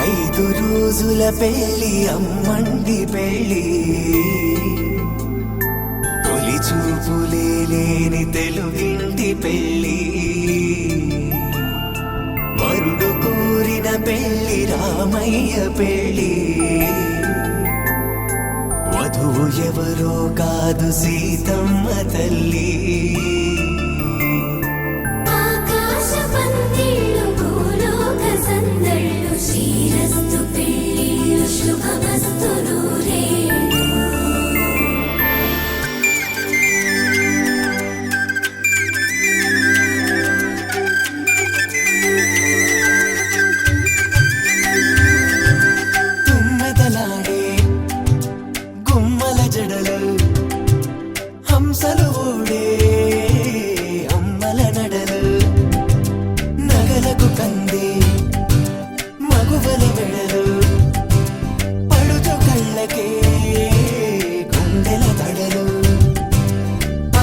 ఐదు రోజుల పెళ్లి అమ్మండి పెళ్లి తొలి చూపులే లేని తెలుగింటి పెళ్లి వరుడు కోరిన పెళ్లి రామయ్య పెళ్లి వధువు ఎవరో కాదు సీతమ్మ తల్లి శ్రీరస్తు పెళ్లి శుభమస్తు నూరే తుమ్మెదలాడే గుమ్మల జడలు హంసలు ఊడే అమ్మల నడలు నగలకు కంది మగువల వెడలు పడుచు కళ్ళకే గుండెల తడలు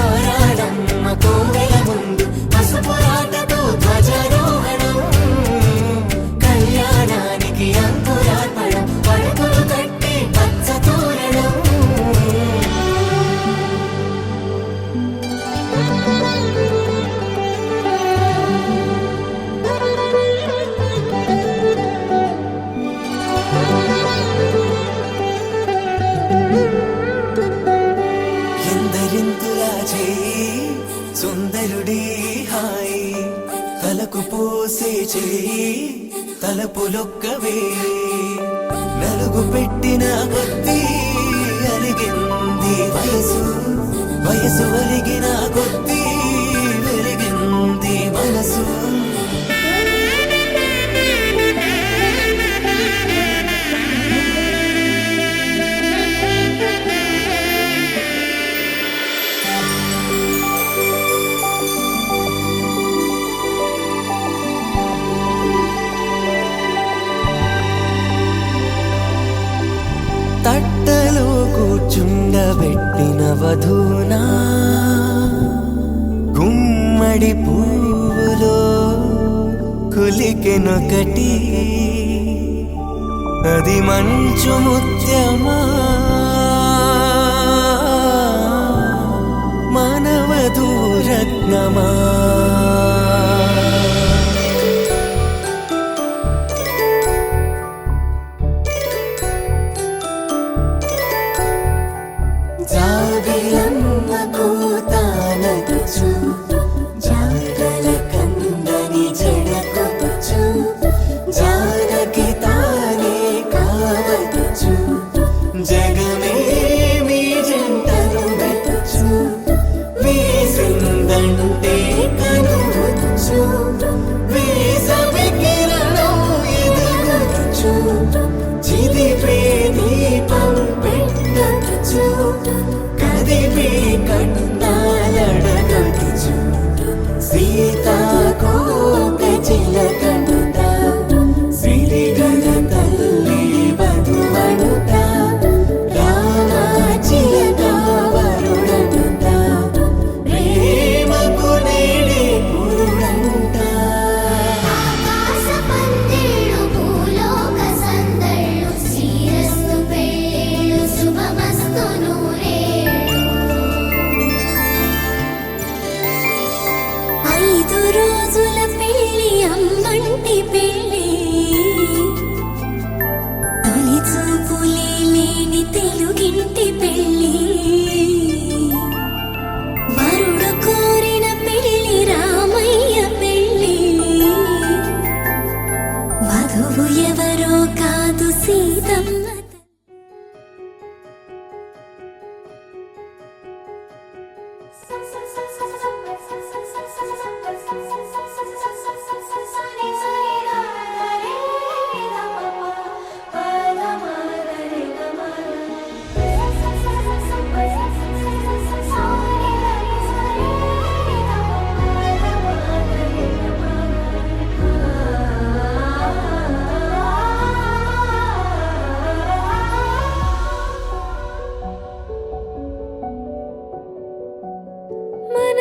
ఆరాడమ్మ కోవెల ముందు పసుపురాటతో ధ్వజారోహణం కళ్యాణానికి అంకురార్పణం పడుకులు కట్టి పచ్చ తోరణం చూసే చేయి తలపులొక్కవే నలుగు పెట్టిన కొద్దీ అలిగింది వయసు వయసు అలిగిన కొద్దీ వెలిగింది మనసు తట్టలో కూర్చుండబెట్టిన వధూనా గుమ్మడి పువ్వులో కులికెనొకటి అది మంచు ముత్యమా మానవధూరత్నమా జాబిలమ్మ కోతానదుచు జాడల కందని జడకొచ్చు జానకి తానే కావదుచు జగమే మీ జంటను వెతుచు వేసిందంటే కనువచ్చు వేసవి కిరణం ఎదుగుచు చిదిపే దీపం పెట్టచ్చు కదిపే కట్టాలడగచ్చు సీతాకోక చిలకనుట సిరిగల తల్లి వధువనుట రామ చిలక వరుడనుట ప్రేమకు నేడే పురుడంట ఆకాశ పందిళ్ళు భూలోక సందళ్ళు శ్రీరస్తు పెళ్ళిళ్ళు శుభమస్తు నూరేళ్ళు 5 రోజుల పెళ్ళి అమ్మంటి పెళ్ళి తొలి చూపులే లేని తెలుగింటి పెళ్ళి వరుడు కోరిన పెళ్ళి రామయ్య పెళ్ళి వధువు ఎవరో కాదు సీతమ్మ మన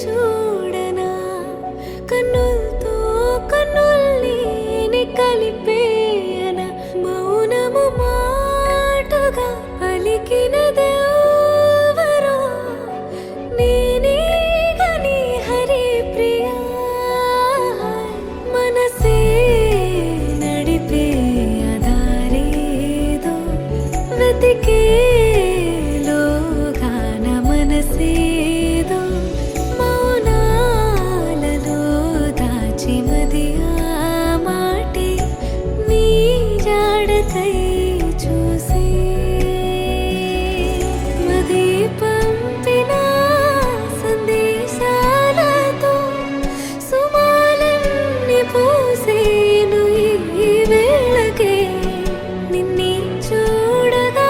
చూడనా కన్నులతో కన్నుల్ని కలిపేయన మౌనము మాటగా పలికినదెవరో నేనే గని హరి ప్రియా మనసే నడిపే అదారేదో వెతికే లోగాన మనసేదో మౌనాలలో దాచి మదియా మాటే నీ జాడకై చూసే మది పంపిన సందేశాలతో సుమాలన్నీ పూసేను ఈ వేళకే నిన్నే చూడగా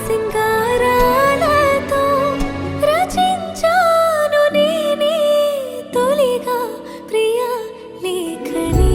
సింగారాలతో రచించాను నేనే తొలిగా ప్రియా లేఖని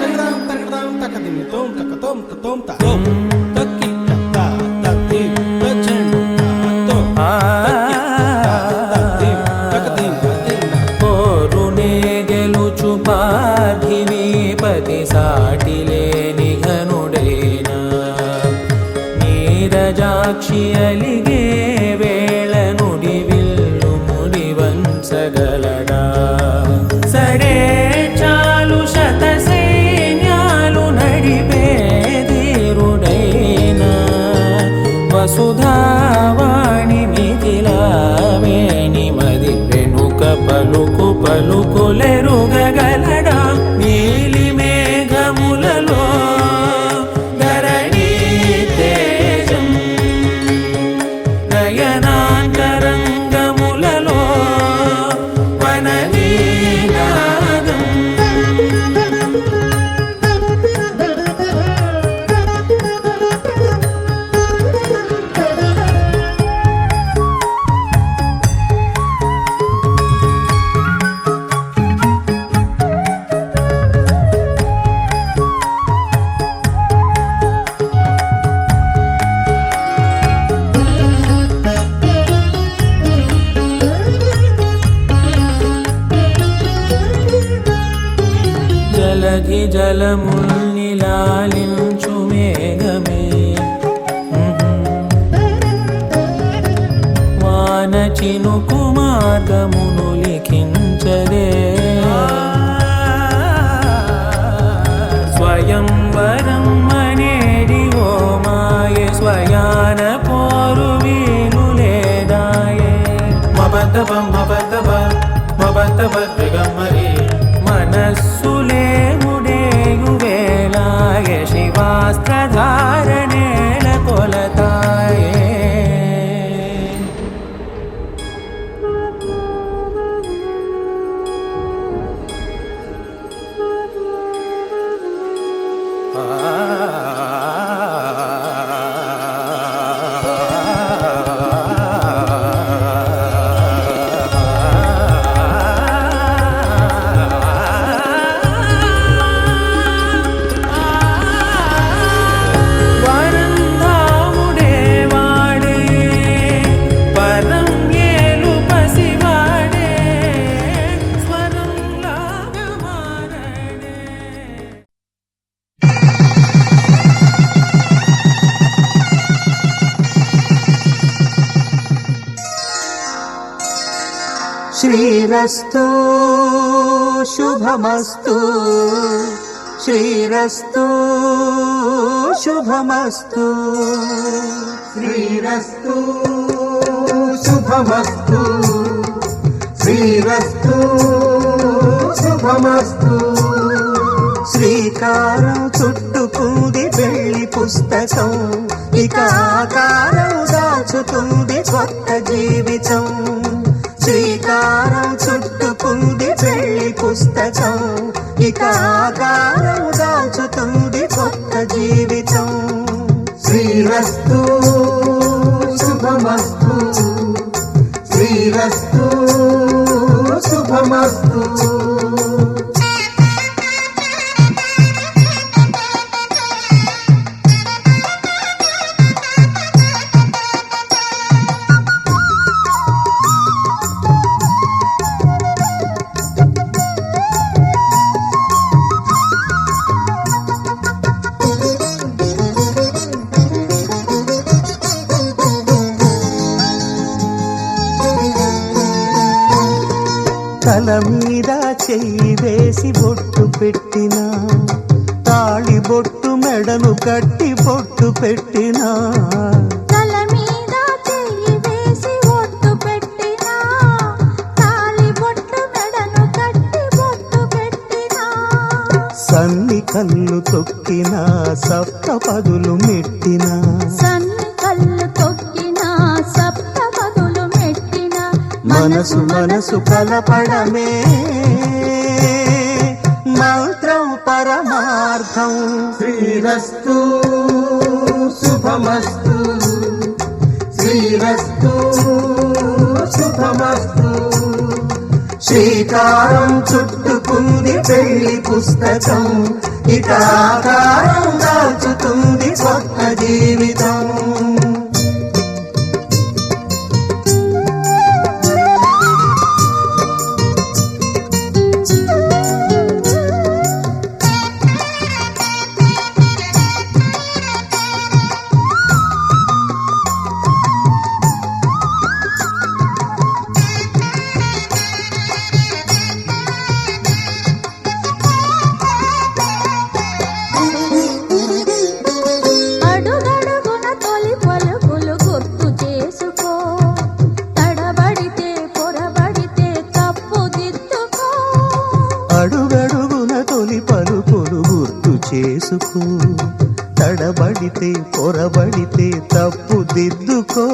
తకదం తకదిం తోం తకతోం తతోం త తోం తకి తత తతి తచండు తోం తకి తకదిం తకదిం పోరునే గెలుచు పార్థివీపతి సాటిలేని ఘనుడేనా నీరజాక్షి అలిగే వేళ నుడి విల్లు ముడి వంచగలడా సడే చాలు శత సైన్యాలు నడిపే ధీరుడైనా వసుధావాణి మిథిలావేణి మది వెనుక పలుకు పలుకులెరుగగలడా నీలి మేఘములలో ధరణి తేజం నయనాంతరంగములలో వనవీనాదం జలధి జలముల్ని లాలించు మేఘమే వాన చినుకు మార్గమును లిఖించదే స్వయంవరం అనేడి ఓ మాయే స్వయాన పోరు వీలు లేదాయే మబద్దబం మబద్దబ మబద్దబ త్రిగమ్మరి మనస్సులే ముడేయు వేళాయ శివాస్త్రధారణేల కొలతాయే శ్రీరస్తు శుభమస్తు శ్రీరస్తు శుభమస్తు శ్రీరస్తు శుభమస్తు శ్రీరస్తు శుభమస్తు శ్రీకారం చుట్టుకుంది వెళ్లి పుస్తకం ఇక ఆకారం దాచుతుంది కొత్త జీవితం శ్రీకారం చుట్టుకుంది వెళ్లి పుస్తకం ఇక ఆకారం దాచుతుంది కొత్త జీవితం శ్రీరస్తు శుభమస్తు శ్రీరస్తు శుభమస్తు తల మీద చెయ్యి వేసి బొట్టు పెట్టినా తాళి బొట్టు మెడను కట్టి బొట్టు పెట్టినా తల మీద చెయ్యి వేసి బొట్టు పెట్టినా తాళి బొట్టు మెడను కట్టి బొట్టు పెట్టినా సన్ని కళ్ళు తొక్కినా సప్త పదులు మెట్టినా సన్ని కళ్ళు తొక్కినా సప్త పదులు మెట్టినా మనసు మనసు కలపడమే మంత్రం పరమార్థం శ్రీరస్తు శుభమస్తు శ్రీరస్తు శుభమస్తు శ్రీకారం చుట్టుకుంది పెళ్లి పుస్తకం ఇక ఆకారం దాచుతుంది కొత్త జీవితం అడుగడుగున తొలి పలుకులు గుర్తు చేసుకో తడబడితే పొరబడితే తప్పు దిద్దుకో అడుగడుగున తొలి పలుకులు గుర్తు చేసుకో తడబడితే పొరబడితే తప్పు దిద్దుకో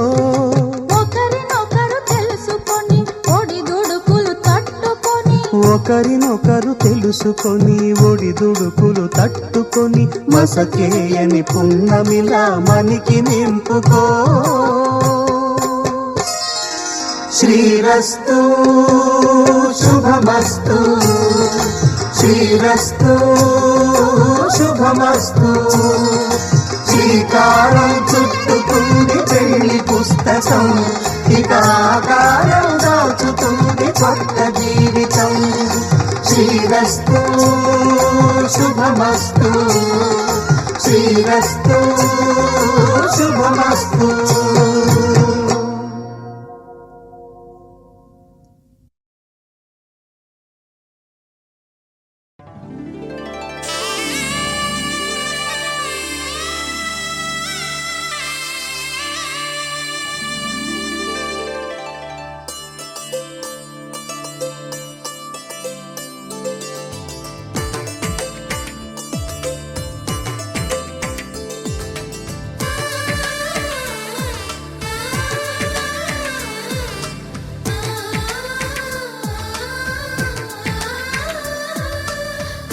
ఒకరినొకరు తెలుసుకొని ఒడిదుడుకులు తట్టుకొని ఒకరినొకరు తెలుసుకొని ఒడిదుడుకులు తట్టుకొని మసకేయని పున్నమిలా మనికి నింపుకో శ్రీరస్తు శుభమస్తు శ్రీరస్తు శుభమస్తు శ్రీకారం చుట్టుకుంది పెళ్లి పుస్తకం ఇక ఆకారం దాచుతుంది కొత్త జీవితం శ్రీరస్తు శుభమస్తు శ్రీరస్తు శుభమస్తు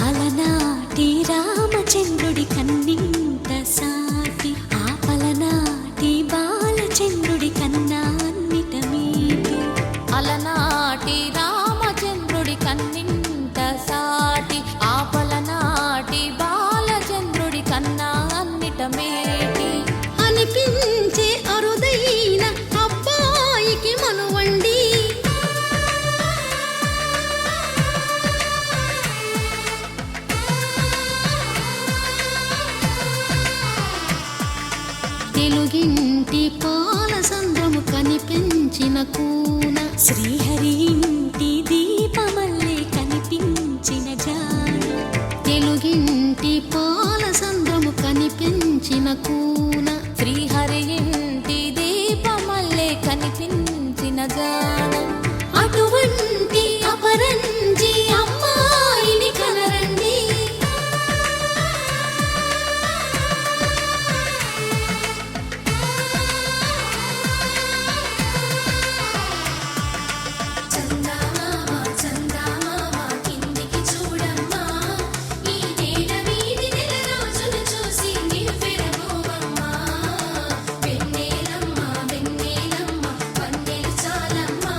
అలనాటి రామచంద్రుడి కన్నింత సాటి ఆపలనాటి బాలచంద్రుడి కన్నా అన్నిట మీటి అలనాటి రామచంద్రుడి కన్నింత సాటి ఆపలనాటి బాలచంద్రుడి కన్నా అన్నిట మేటి అనిపించే అరుదైన అబ్బాయికి మనువండి తెలుగింటి పాల సంద్రము కనిపించిన కూన శ్రీహరి ఇంటి పూసిన కూన శ్రీహరి ఇంటి దీపమల్లే కనిపించిన గానం అటువంటి అపరంజి అమ్మాయిని కనరండి. చందమామ చందమామ కిందికి చూడమ్మా, ఈ నేల వీధి నెల రోజులు చూసి నివ్వెరబోవమ్మా. వెన్నెలమ్మ వెన్నెలమ్మ వన్నెలు చాలమ్మా,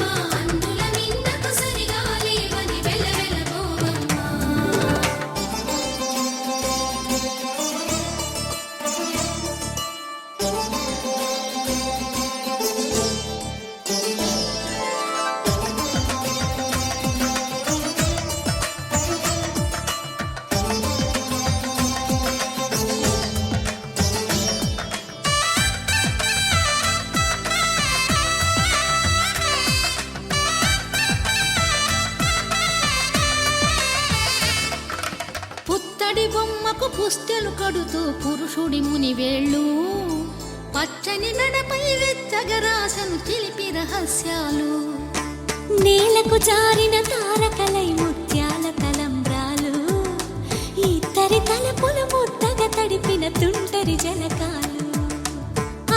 మా అందుల నిన్నకు సరిగా లేవని వెలవెలబోవమ్మా. పుత్తడి బొమ్మకు పుస్తెలు కడుతూ పురుషుడి ముని వేళ్ళు, పచ్చని నడపై వెచ్చగరాసను చిలిపి రహస్యాలు, నేలకు జారిన తారకలై ముత్యాల తలంబ్రాలు, ఇద్దరి తలపులు ముద్దగా తడిపిన తుంటరి జలకాలు,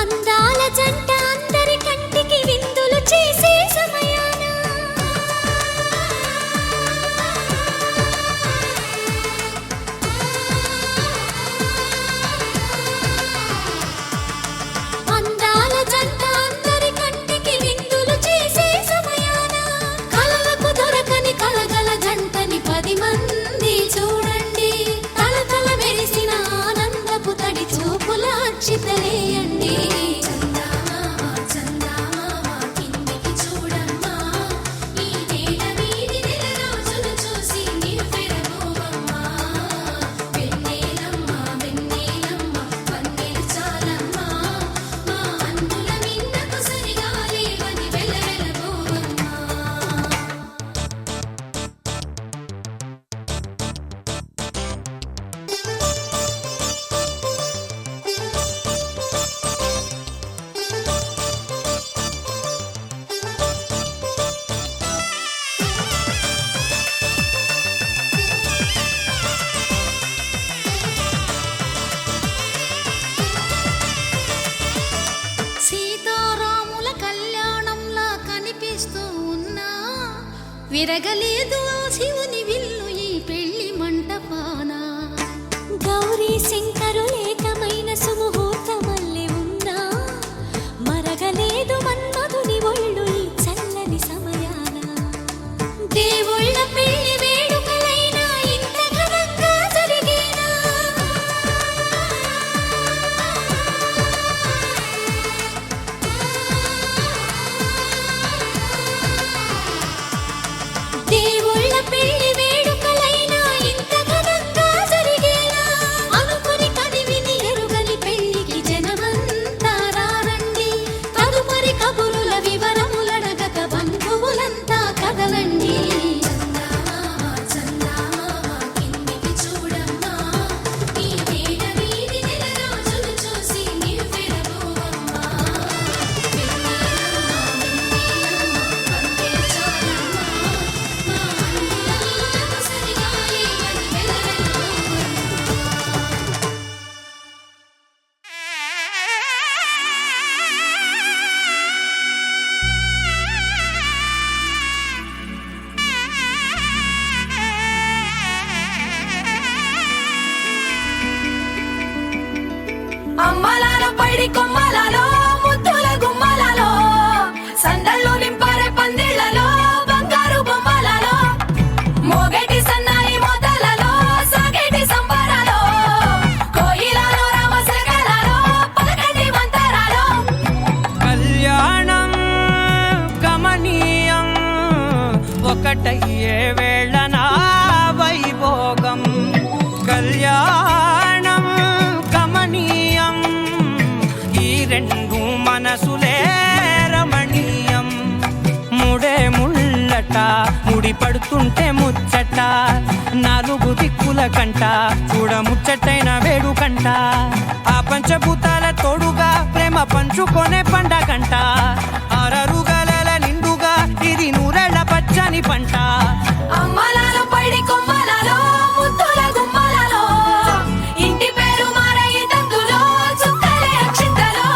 అందాల జంట అందరి కంటికి విందులు చేసే సమయాన అందాల జంట అందరి కంటికి విందులు చేసే సమయాన కలలకు దొరకని కలగల జంటని 10 మంది చూడండి. తలతల మెరిసిన ఆనందపు తడి చూపుల అక్షితలేయండి. చందమామ చందమామ కిందికి చూడమ్మా, ఈ నేల వీధి నెల రోజులు చూసి నివ్వెరబోవమ్మా. వెన్నెలమ్మ వెన్నెలమ్మ వన్నెలు చాలమ్మా, మా అందుల నిన్నకు సరిగా లేవని వెలవెలబోవమ్మా. సీతారాముల కళ్యాణంలా కనిపిస్తూ ఉన్నా, విరగలేదు ఆ శివుని విల్లు ఈ పెళ్లి మంటపాన. గౌరీ శంకరులేకమైన సుముహూర్తమల్లె ఉన్నా, మరగలేదు మన్మధుని ఒళ్ళు ఈ చల్లని సమయాన. దేవుళ్ళ పెళ్లి వేడుకలైనా ఇంత ఘనంగా జరిగేనా? దేవుళ్ళ పెళ్లి వేడుకలైనా ఇంత ఘనంగా జరిగేనా? అనుకుని కదివిని ఎరుగని పెళ్లికి జనమంతా రారండి. తదుపరి కబురుల వివరములడగక బంధువులంతా కదలండి. చందమామ చందమామ కిందికి చూడమ్మా, ఈ నేల వీధి నెల రోజులు చూసి నివ్వెరబోవమ్మా. వెన్నెలమ్మ వెన్నెలమ్మ వన్నెలు చాలమ్మా, మా అందుల నిన్నకు సరిగా లేవని వెలవెలబోవమ్మా. అమ్మలాలో పైడి కొమ్మలలో ముద్దుల గుమ్మలలో సందళ్ళు నింపారే పందిళ్లలో బంగారు బొమ్మలలో మోగేటి సన్నాయి మోతలలో సాగేటి సంబరాలో కోయిలలో రామశకలలో పలకటి మంతరాలో కళ్యాణం గమనీయం ఒకటయ్యే వేళ నా వైభోగం. కళ్యాణం గమనీయం, ఈ రెండు మనసులే రమణీయం. ముడే ముళ్ళట ముడి పడుతుంటే ముచ్చట, 4 దిక్కుల కంట చూడ ముచ్చటైన వేడుకంట. పంచభూతాల తోడుగా ప్రేమ పంచుకొనే పండగంట ఆరరుగల నిండుగా ఇది నూరెళ్ళ పచ్చని పంట అమ్మలాలో పడి కొమ్మలలో ముద్దుల గుమ్మలలో ఇంటి పేరు మారయి తందులో చుక్కలే అక్షింతలో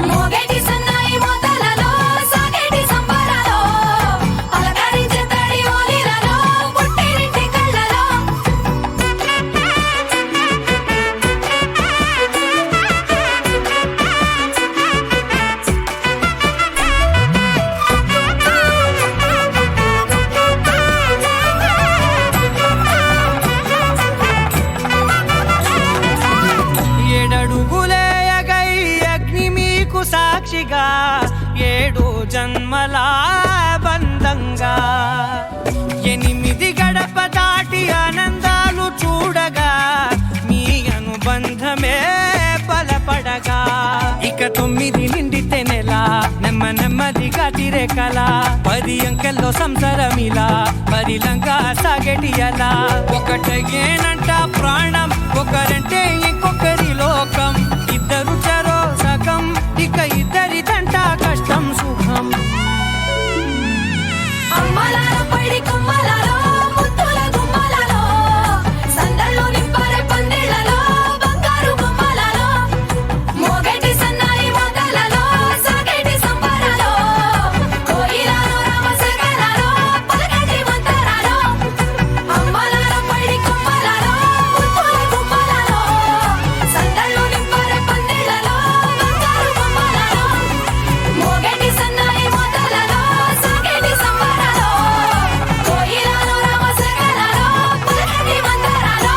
మోగేటి సన్నాయి మోతలలో సాగేటి సంబరాలో పలకరించే తడి ఓలిలలో పుట్టినింటి కళ్ళలో ఏడడుగులేయగై అగ్ని మీకు సాక్షిగా 7 జన్మల బంధంగా 8 గడప దాటి ఆనందాలు చూడగా మీ అనుబంధమే బలపడగా ఇక 9 నిండితే నెల నెమ్మదిగా తిరేకల 10 అంకెల్లో సంసారమిలా పరిలంగా సాగేటి అలా ఒకటేనంట ప్రాణం ఒకరంటే ఇంకొకరి లోకం ఇద్దరు చరో సగం ఇక ఇద్దరిదంట కష్టం సుఖం అమ్మలాలో పడి కొమ్మలలో ముద్దుల గుమ్మలలో సందళ్ళు నింపరే పందిళ్ళలో బంగారు గుమ్మలలో మోగేటి సన్నాయి మోతలలో సాగేటి సంబరాలో కోయిలలో రామశేఖరాలో పలకటి మంతరాలో అమ్మలాలో పడి కొమ్మలలో ముద్దుల గుమ్మలలో సందళ్ళు నింపరే పందిళ్ళలో బంగారు గుమ్మలలో మోగేటి సన్నాయి మోతలలో సాగేటి సంబరాలో కోయిలలో రామశేఖరాలో పలకటి మంతరాలో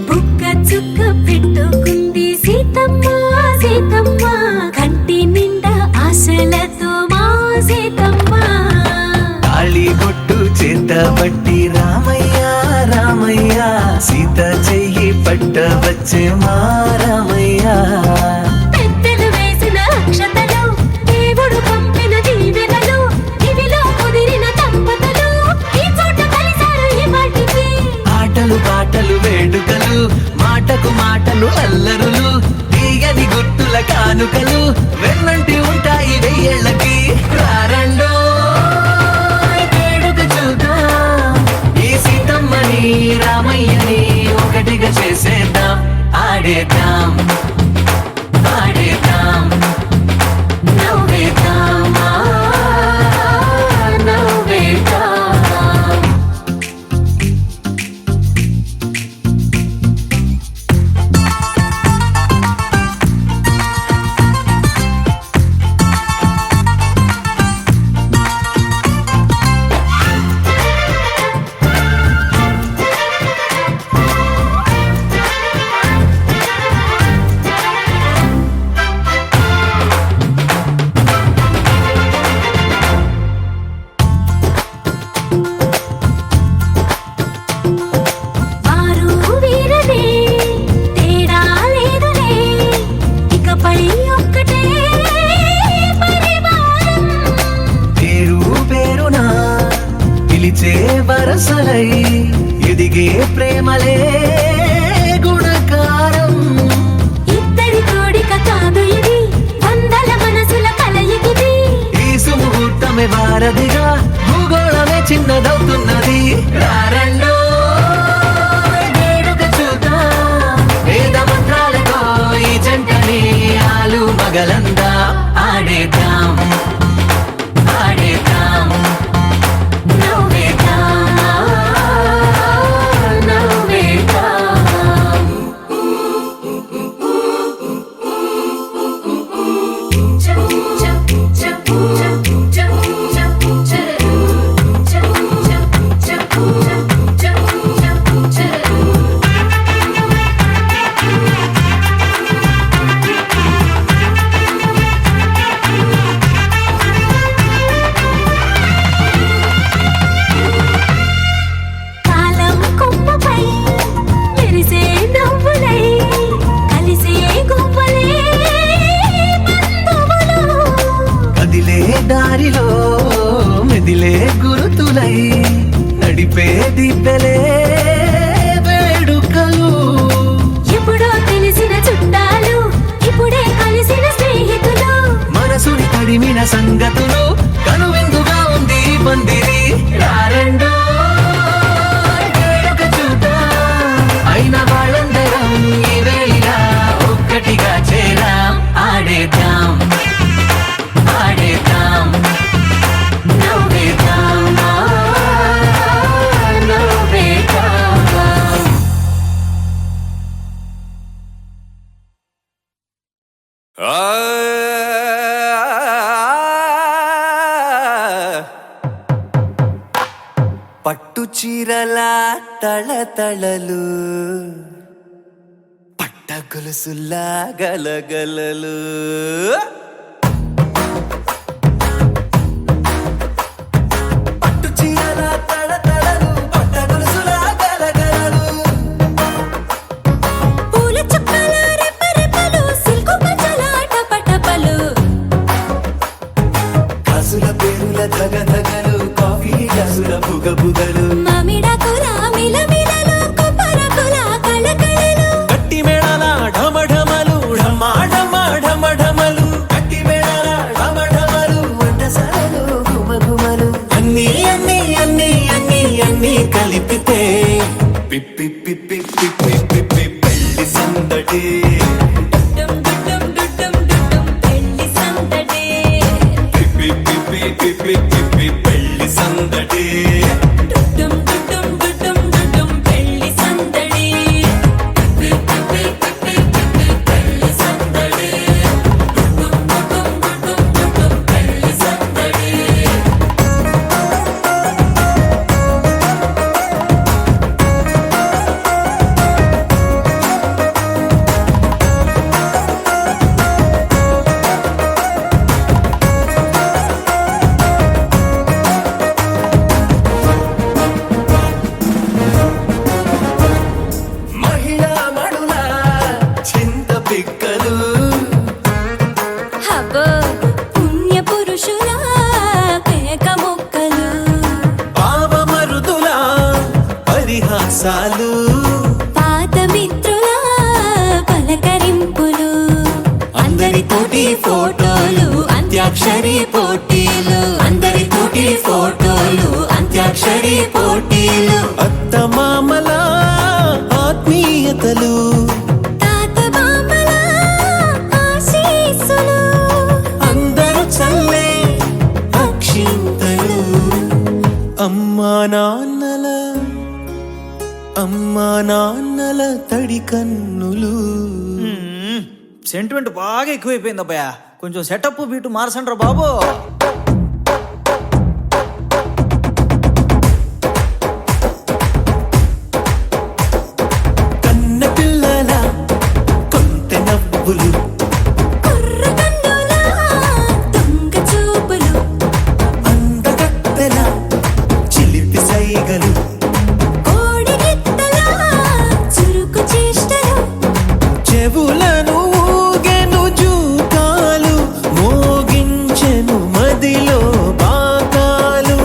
బుక్క చుక్క పెట్టుకుంది సీతమ్మ సీతమ్మ కంటి నిండా ఆశలతో మా సీతమ్మ తాళిబొట్టు చేతబట్టి రామయ్య రామయ్య సీత చెయ్యి పట్టవచ్చే మా రామయ్య పెద్దలు వేసిన అక్షతలు దేవుడు పంపిన దీవెనలు ఇవిలో కుదిరిన దంపతులు ఈ చోట కలిసారు ఈ వాటికి ఆటలు పాటలు వేడుకలు మాటకు మాటలు అల్లరులు తీయని గుర్తుల కానుకలు వెన్నంటి ఉంటాయి 1000 ఏళ్ళకి రారండో వేడుక చూద్దాం ఈ సీతమ్మని రామయ్యని ఒకటిగా చేసేద్దాం ఆడేద్దాం ఆడేద్దాం నవ్వేద్దాం నవ్వేద్దాం వారు వీరనే తేడా లేదులే ఇకపై ఒక్కటే పరివారం పేరు పేరునా పిలిచే వరసలై ఎదిగే ప్రేమలే గుణకారం ఇద్దరి కోడిక కాదు ఇది వందల మనసుల కలయికిది ఈ సుముహూర్తమే వారధిగా భూగోళమే చిన్నదవుతున్నది రారండో వేడుక చూద్దాం వేద మంత్రాలతో ఈ జంటని ఆలు మగలందా ఆడేద్దాం ఆడేద్దాం నవ్వేద్దాం నవ్వేద్దాం కాలం కొమ్మపై మెరిసే నవ్వులై కలిసే గువ్వలే బంధువులు కదిలే దారిలో మెదిలే గురుతులై నడిపే దిబ్బెలే వేడుకలు ఎప్పుడో తెలిసిన చుట్టాలు ఇప్పుడే కలిసిన స్నేహితులు మనసుని తడిమిన సంగతులు కనువిందుగా ఉంది ఈ పందిరి రారండో వేడుక చూద్దాం అయిన వాళ్ళందరం ఈ వేళ ఒక్కటిగా చేరాం ఆడేద్దాం ఆడేద్దాం నవ్వేద్దాం నవ్వేద్దాం పట్టు చీరల తళతళలు పట్ట గొలుసుల్లా గలగలలు పట్టు చీరల తళతళలు పట్ట గొలుసుల్లా గలగలలు పూల చుక్కల రెప్పరెప్పలు సిల్కు పంచల టపటపలు కాసుల పేరుల ధగధగలు కాఫీ గ్లాసుల బుగబుగలు మామిడాకుల మిలమిలలు కొబ్బరకుల కళకళలు గట్టి మేళాల ఢమఢమలు ఢమా ఢమా ఢమఢమలు గట్టి మేళాల ఢమఢమలు వంటసాలలు గుమగుమలు అన్నీ అన్నీ అన్నీ అన్నీ అన్నీ కలిపితే పిప్పి పిప్పి పిప్పి పిప్పి పెళ్లి సందడి డుడ్డం డుడ్డం డుడ్డం డుడ్డం పెళ్లి సందడి పిప్పి పిప్పి పిప్పి పిప్పి పెళ్లి సందడి డుడ్డం డుడ్డం డుడ్డం డుడ్డం పెళ్లి సందడి పిప్పి పిప్పి పిప్పి పిప్పి పెళ్లి సందడి డుడ్డం డుడ్డం డుడ్డం డుడ్డం పెళ్లి సందడి మహిళా మడుల చింత పిక్కలు హబ్బో పుణ్య పురుషుల కేక మొక్కలు పావమరుదుల పరిహాసాలు పాత మిత్రుల పలకరింపులు అందరితోటి ఫోటోలు అంత్యాక్షరి పోటీలు అందరితోటి ఫోటోలు అంత్యాక్షరి పోటీలు అత్తమామల ఆత్మీయత అమ్మా నాన్నల తడి కన్నులు. సెంటిమెంట్ బాగా ఎక్కువైపోయింది అబ్బాయా, కొంచెం సెటప్ బీటు మార్చండ్రా బాబు. కన్న పిల్లల కొంత నవ్వులు, కుర్రకన్నులా దొంగ చూపులు, అందగత్తెల చిలిపి సైగలు, కోడిగిత్తలా చురుకు చేష్టలు, చెవులను ఊగెను జూకాలు, మోగించెను మదిలో బాకాలు,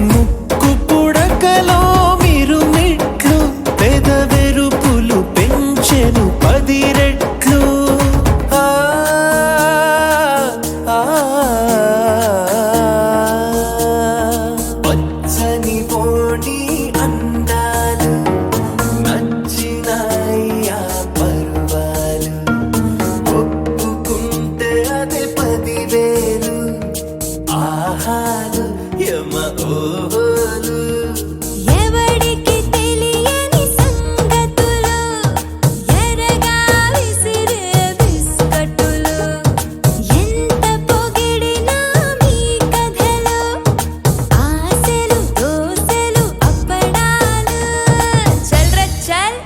ముక్కు పుడకలో మిరుమిట్లు, పెదవెరుపులు పెంచెను 10 రెట్లు. ఆ, ఆ, పచ్చని పోటీ అందాలు, నచ్చినాయ్యా పర్వాలు, ఒప్పుకుంటే అదే 10,000 ఆహాలు యమ ఓహోలు. ఎవడికి తెలియని సంగతులు, ఎరగా విసిరే బిస్కట్టులు, ఎంత పొగిడినా మీ కథలు, ఆశలు దోశలు అప్పడాలు. చల్ రా చల్.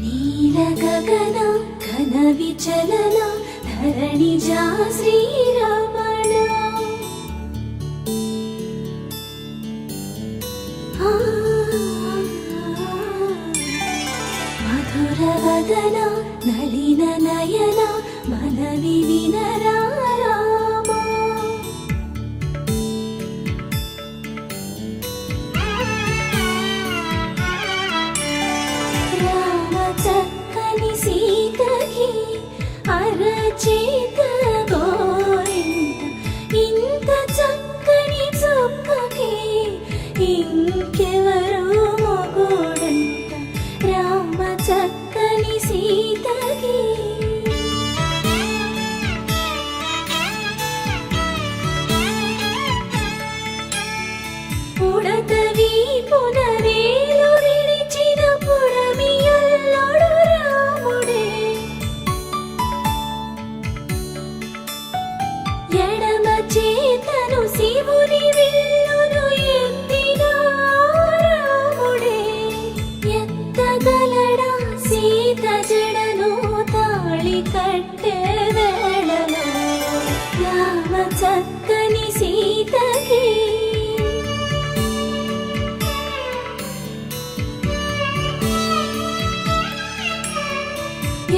నీల గగన ఘన విచలన ధరణిజా శ్రీరమణ. ఆ, మధుర వదన నళిన నయన మనవి వినరా రామా. రామ చక్కని సీతకి అరచేత గోరింట, ఇంత చక్కని చుక్కకి ఇంకెవరో మొగుడంట. రామ చక్కని సీతకి పుడతవి పునవేలు విడిచిన పుడమియల్లోడు రాముడే. ఎడమ చేతను శివుని విల్లును ఎత్తిన రాముడే. ఎత్తగలడా సీత జడను తాళి కట్టే వేళలో, రామ చక్కని సీతకి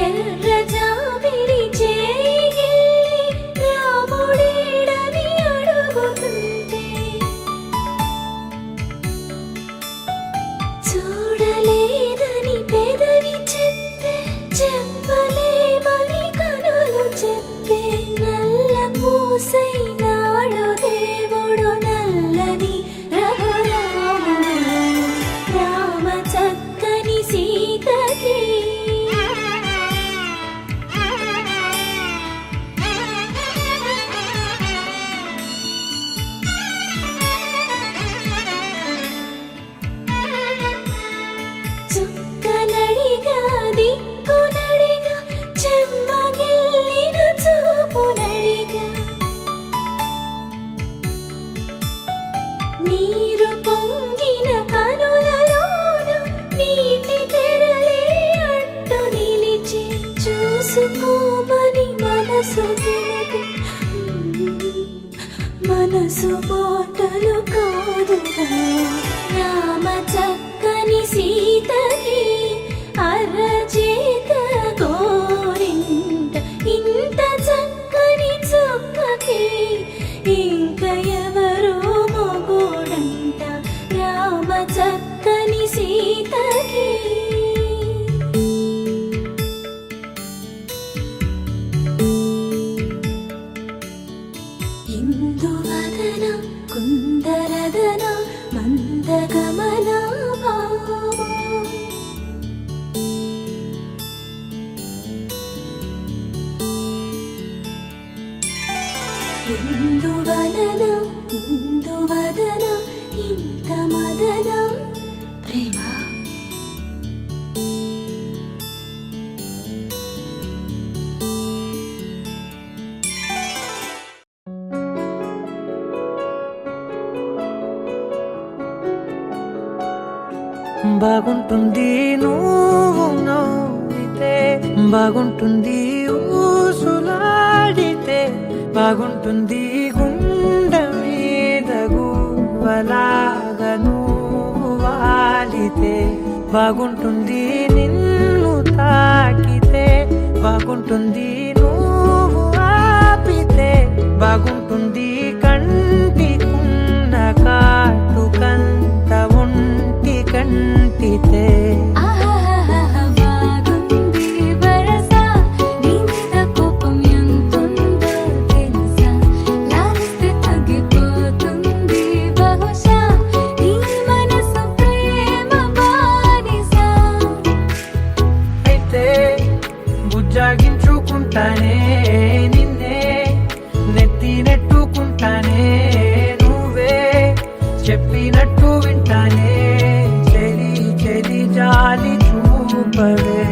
ఎర్ర జాబిలి చేయి రాముడేడని అడుగుతుంటే, చూడలేదని పెదవి చెప్పే, చెప్పలేమని కనులు చెప్పే, నల్ల పూసై నాడు దేవుడు నల్లని రఘురాముడు. రామ చక్కని సీతకి చుక్కనడిగా దిక్కునడిగా చెమ్మగిల్లిన చూపునడిగా, నీరు పొంగిన కనులలోన నీటి తెరలే అడ్డు నిలిచి, చూసుకోమని మనసు తెలుగు, మనసు మాటలు కాదుగా. రామ చక్కని సీతకి వదన ముందు వదన ఇంత మదన ప్రేమ బాగుంటుంది నువ్వు నవ్వితే, బాగుంటుంది ఊసులాడితే, బాగుంటుంది గుండె మీద గువ్వలాగా నువ్వు వాలితే, బాగుంటుంది నిన్ను తాకితే, బాగుంటుంది నువ్వు ఆపితే, బాగుంటుంది కంటికున్న కాటుకంత ఒంటి కంటితే. ఆహాహాహా బాగుంది వరస నీ మీద కోపం ఎంతుందో తెలుసా లాలిస్తే తగ్గిపోతుంది బహుశా నీ మనసు ప్రేమ బానిస అయితే బుజ్జాగించుకుంటానే నిన్నే, నెత్తి నెట్టుకుంటానే, నువ్వే చెప్పినట్టు వింటానే, చెలి చెలి జాలి చూపవే.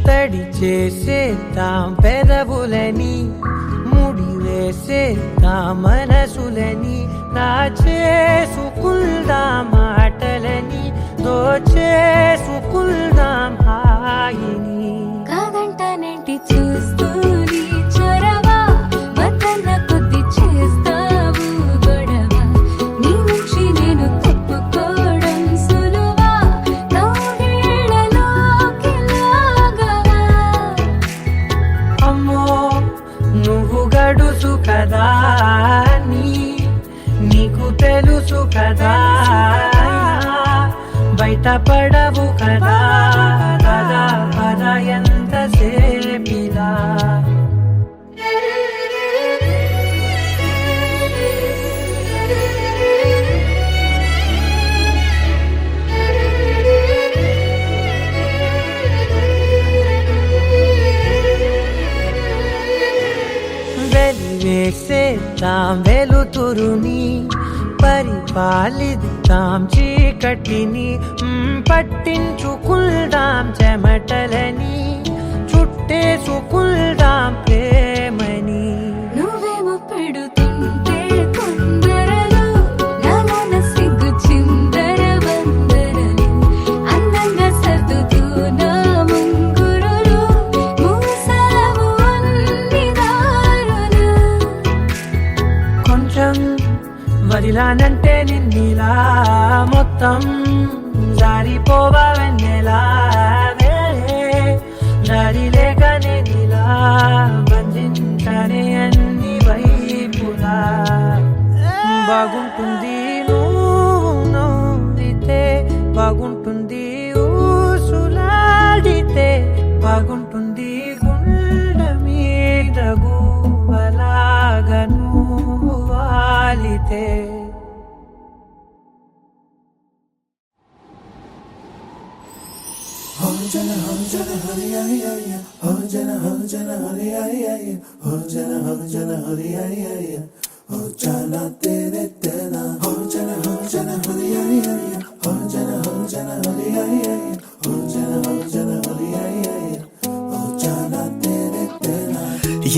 తడి చేసేద్దాం పెదవులని, ముడి వేసేద్దాం మనసులని, చేసుకుందాం మాటలని, దోచేసుకుందాం హాయిని. కాదంటానేంటి చూస్తూని చొరవ వద్దన్న కొద్ది చేస్తావు గొడవ నీ నుంచి నేను తప్పుకోవడం సులువా నవ్వేళ్ళలోకి లాగవా అమ్మో నువ్వు గడుసు కదా, నీకు తెలుసు కదా, బయట పడవు కదా, పద పద ఎంతసేపిలా. వెలివేసేద్దాం వెలుతురుని, పరిపాలిద్దాం చీకటిని, పట్టించుకుందాం చెమటలని, చుట్టేసుకుందాం ప్రేమని. నువ్వేమో పెడుతుంటే కొందరలు నాలోన సిగ్గు చిందర వందరలు అందంగా సర్దుతూ నా ముంగురులు మూసావు అన్ని దారులు కొంచెం వదిలానంటే నిన్నిలా మొత్తం జారిపోవా వెన్నెలా, దారి లేక నేనిలా బంధించనే అన్ని వైపులా. బాగుంటుంది నువ్వు నవ్వితే, బాగుంటుంది ఊసులాడితే, బాగుంటుంది గుండె మీద గువ్వలాగా నువ్వు వాలితే.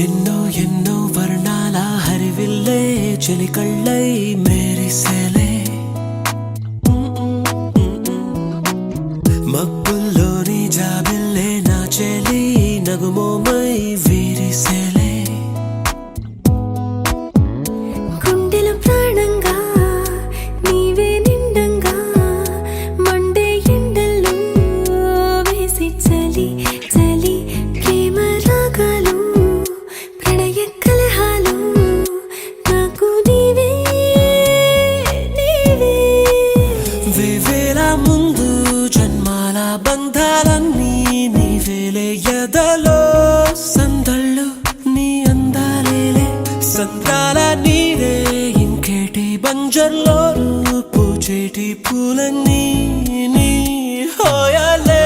ఎన్నో ఎన్నో వర్ణాల హరివిల్లే చెలికళ్ళై మేరిసేలే, మబ్బుల్లోని జాబిల్లే నా చెలి నగుమోమై వీరిసేలే. గుండెలో ప్రాణంగా నీవే నిండంగా మండే ఎండల్లో వేసి చలి చలి ప్రేమ రాగాలు ప్రణయ కలహాలు నాకు నీవే పూలన్నీ నీ హోయాలే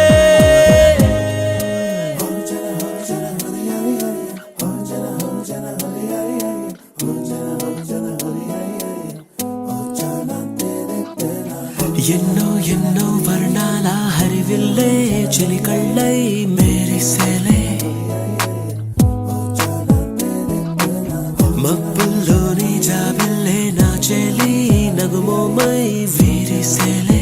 ఎన్నో ఎన్నో వర్ణాల హరివిల్లే చిలికళ్ళై మేరిసేలే మబ్బుల్లోని జాబిల్లే నా చెలి నగుమోమై వీరిసేలే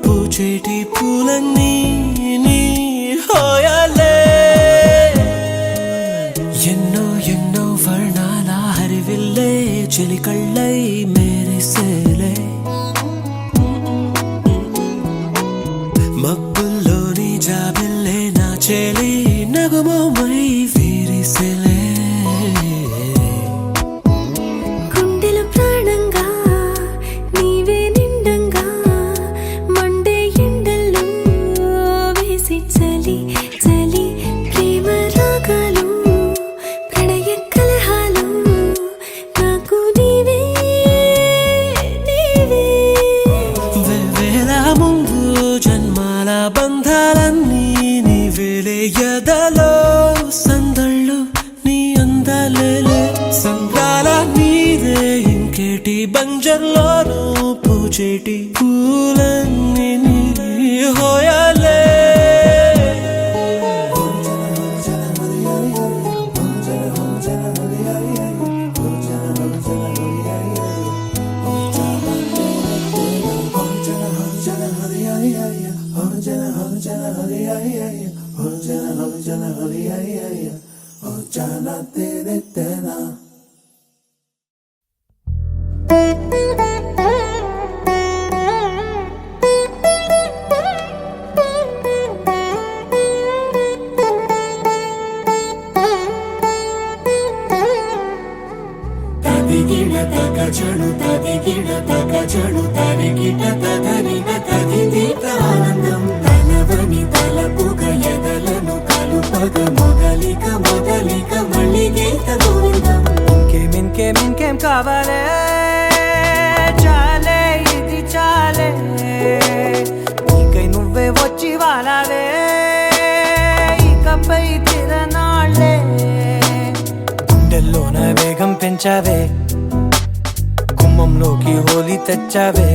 పూచేటి పూలన్నీ నీ హోయాలే ఎన్నో ఎన్నో వర్ణాల హరివిల్లే చిలికళ్ళై మేరిసేలే మబ్బుల్లోని జాబిల్లే నా చెలి నగుమోమై వీరిసేలే గుండెలో ప్రాణంగా నీవే నిండంగా మండే ఎండల్లో వేసి చలి చలి ప్రేమ రాగాలు ప్రణయ కలహాలు నాకు నీవే నీవే వేవేల ముందు జన్మాల బంధాలన్నీ నీవేలే ఎదలో సందళ్ళు నీ అందాలేలే సంద్రాల నీరే ఇంకేటి బంజర్లోనూ పూచేటి పూలన్నీ నీ హోయాలే తదిగిడ తగజడు తదిగిడ తగజడు తరిగిట తదరిన తదిదీత ఆనందం తలవని తలపుగ ఎదలను కలుపగ మొదలిక మొదలిక మళ్ళీ గీత గోవిందం ఇంకేం కావాలే చాలే ఇది చాలే నీకై నువ్వే వచ్చి వాలావే ఇకపై తిరనాళ్ళే గుండెల్లోన వేగం పెంచావే గుమ్మంలోకి హోలీ తెచ్చావే